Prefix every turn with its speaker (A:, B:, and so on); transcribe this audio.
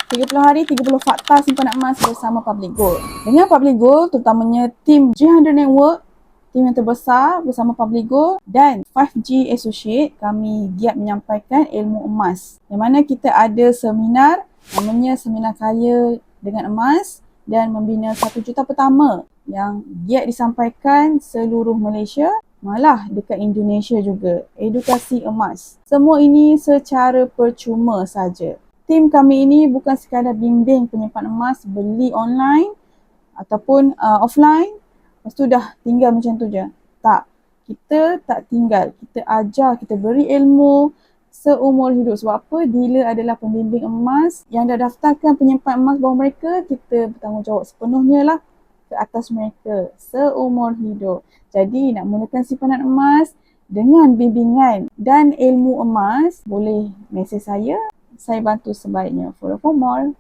A: 30 hari, 30 fakta simpanan emas bersama Public Gold. Dengan Public Gold, terutamanya tim G100 Network, tim yang terbesar bersama Public Gold dan 5G Associate, kami giat menyampaikan ilmu emas. Yang mana kita ada seminar, namanya Seminar Kaya dengan Emas dan membina 1 juta pertama yang giat disampaikan seluruh Malaysia, malah dekat Indonesia juga. Edukasi emas. Semua ini secara percuma saja. Tim kami ini bukan sekadar bimbing penyimpan emas, beli online ataupun offline, lepas tu dah tinggal macam tu je. Tak. Kita tak tinggal. Kita ajar, kita beri ilmu seumur hidup. Sebab apa? Dealer adalah pembimbing emas yang dah daftarkan penyimpan emas bawah mereka, kita bertanggungjawab sepenuhnya lah ke atas mereka seumur hidup. Jadi nak mulakan simpanan emas dengan bimbingan dan ilmu emas, boleh mesej saya bantu sebaiknya. For more.